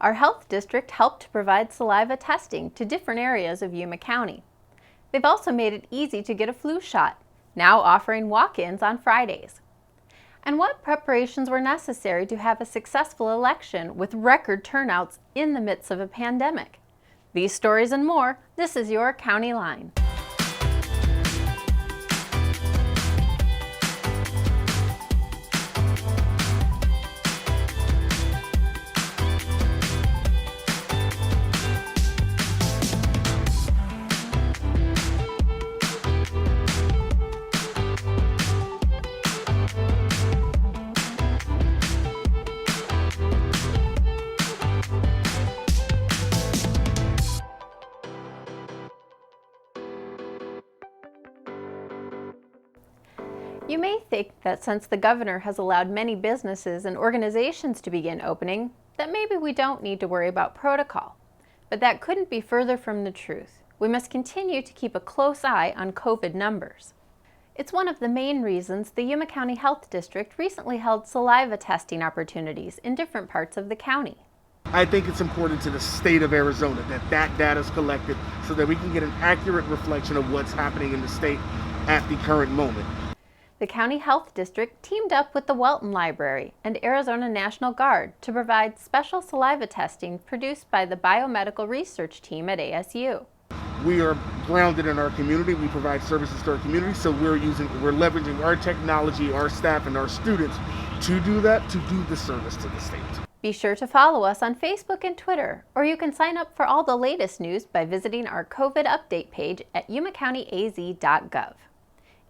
Our health district helped to provide saliva testing to different areas of Yuma County. They've also made it easy to get a flu shot, now offering walk-ins on Fridays. And what preparations were necessary to have a successful election with record turnouts in the midst of a pandemic? These stories and more, this is your County Line. You may think that since the governor has allowed many businesses and organizations to begin opening, that maybe we don't need to worry about protocol. But that couldn't be further from the truth. We must continue to keep a close eye on COVID numbers. It's one of the main reasons the Yuma County Health District recently held saliva testing opportunities in different parts of the county. I think it's important to the state of Arizona that data is collected so that we can get an accurate reflection of what's happening in the state at the current moment. The County Health District teamed up with the Welton Library and Arizona National Guard to provide special saliva testing produced by the Biomedical Research Team at ASU. We are grounded in our community. We provide services to our community, so we're leveraging our technology, our staff, and our students to do that, to do the service to the state. Be sure to follow us on Facebook and Twitter, or you can sign up for all the latest news by visiting our COVID update page at yumacountyaz.gov.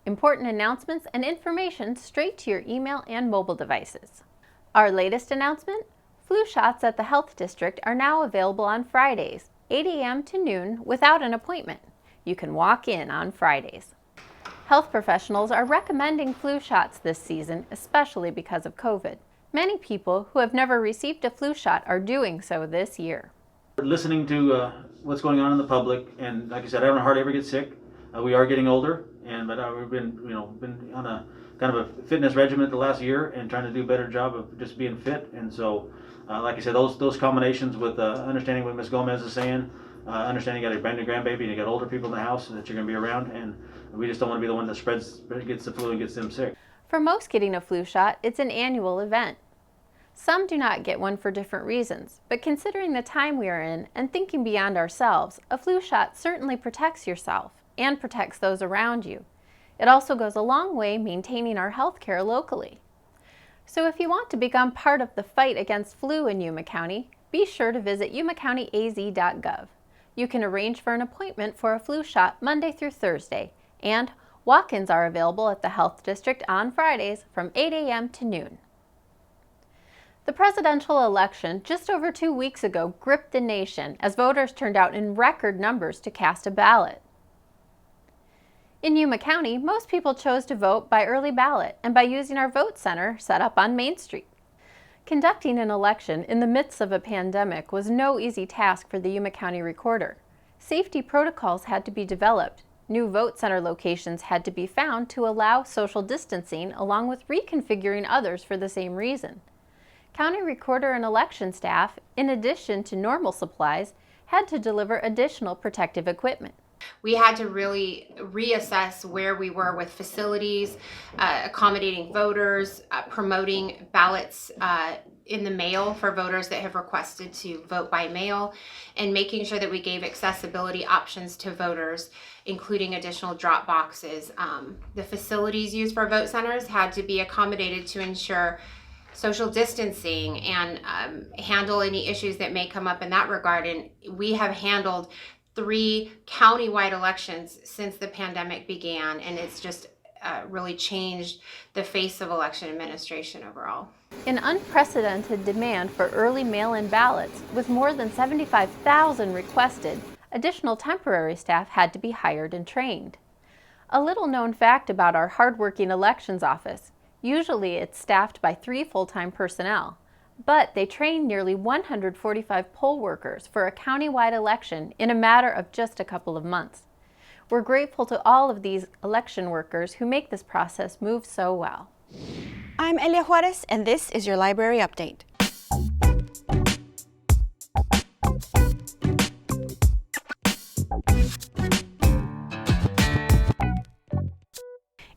Important announcements and information straight to your email and mobile devices. Our latest announcement: flu shots at the Health District are now available on Fridays, 8 a.m. to noon without an appointment. You can walk in on Fridays. Health professionals are recommending flu shots this season, especially because of COVID. Many people who have never received a flu shot are doing so this year. Listening to what's going on in the public, and like I said, I don't hardly ever get sick. We are getting older, but we've been on a kind of a fitness regimen the last year and trying to do a better job of just being fit. And so, like I said, those combinations with understanding what Ms. Gomez is saying, understanding you got a brand new grandbaby and you got older people in the house that you're going to be around, and we just don't want to be the one that gets the flu and gets them sick. For most, getting a flu shot, it's an annual event. Some do not get one for different reasons, but considering the time we are in and thinking beyond ourselves, a flu shot certainly protects yourself and protects those around you. It also goes a long way maintaining our health care locally. So if you want to become part of the fight against flu in Yuma County, be sure to visit yumacountyaz.gov. You can arrange for an appointment for a flu shot Monday through Thursday, and walk-ins are available at the Health District on Fridays from 8 a.m. to noon. The presidential election just over 2 weeks ago gripped the nation as voters turned out in record numbers to cast a ballot. In Yuma County, most people chose to vote by early ballot and by using our vote center set up on Main Street. Conducting an election in the midst of a pandemic was no easy task for the Yuma County Recorder. Safety protocols had to be developed. New vote center locations had to be found to allow social distancing, along with reconfiguring others for the same reason. County Recorder and election staff, in addition to normal supplies, had to deliver additional protective equipment. We had to really reassess where we were with facilities, accommodating voters, promoting ballots in the mail for voters that have requested to vote by mail, and making sure that we gave accessibility options to voters, including additional drop boxes. The facilities used for vote centers had to be accommodated to ensure social distancing and handle any issues that may come up in that regard. And we have handled 3 countywide elections since the pandemic began, and it's just really changed the face of election administration overall. An unprecedented demand for early mail-in ballots, with more than 75,000 requested, additional temporary staff had to be hired and trained. A little-known fact about our hardworking elections office: usually it's staffed by 3 full-time personnel, but they trained nearly 145 poll workers for a countywide election in a matter of just a couple of months. We're grateful to all of these election workers who make this process move so well. I'm Elia Juarez, and this is your Library Update.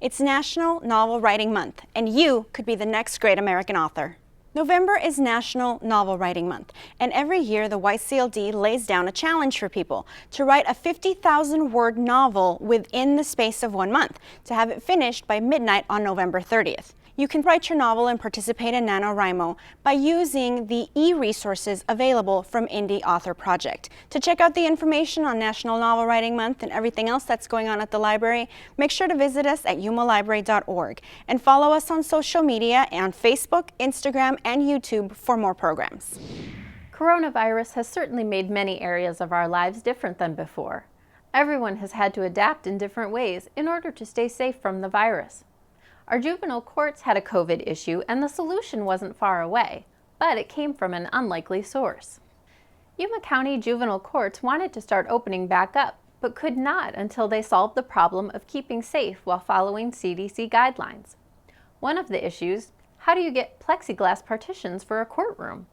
It's National Novel Writing Month, and you could be the next great American author. November is National Novel Writing Month, and every year the YCLD lays down a challenge for people to write a 50,000-word novel within the space of 1 month, to have it finished by midnight on November 30th. You can write your novel and participate in NaNoWriMo by using the e-resources available from Indie Author Project. To check out the information on National Novel Writing Month and everything else that's going on at the library, make sure to visit us at yumalibrary.org and follow us on social media on Facebook, Instagram, and YouTube for more programs. Coronavirus has certainly made many areas of our lives different than before. Everyone has had to adapt in different ways in order to stay safe from the virus. Our juvenile courts had a COVID issue, and the solution wasn't far away, but it came from an unlikely source. Yuma County juvenile courts wanted to start opening back up, but could not until they solved the problem of keeping safe while following CDC guidelines. One of the issues: how do you get plexiglass partitions for a courtroom?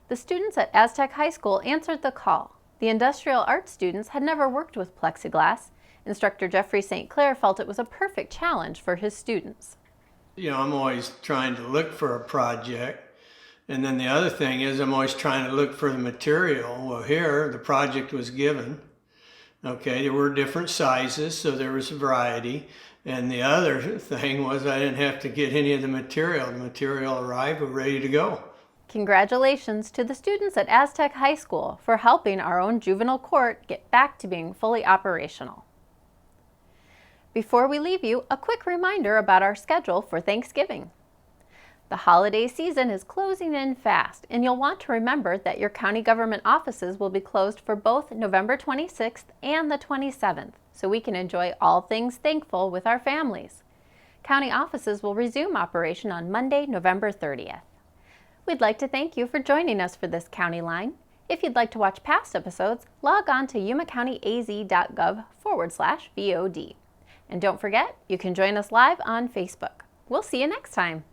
The students at Aztec High School answered the call. The industrial arts students had never worked with plexiglass. Instructor Jeffrey St. Clair felt it was a perfect challenge for his students. I'm always trying to look for a project. And then the other thing is I'm always trying to look for the material. Well, here the project was given. Okay, there were different sizes, so there was a variety. And the other thing was I didn't have to get any of the material. The material arrived, we're ready to go. Congratulations to the students at Aztec High School for helping our own juvenile court get back to being fully operational. Before we leave you, a quick reminder about our schedule for Thanksgiving. The holiday season is closing in fast, and you'll want to remember that your county government offices will be closed for both November 26th and the 27th, so we can enjoy all things thankful with our families. County offices will resume operation on Monday, November 30th. We'd like to thank you for joining us for this County Line. If you'd like to watch past episodes, log on to yumacountyaz.gov/VOD. And don't forget, you can join us live on Facebook. We'll see you next time.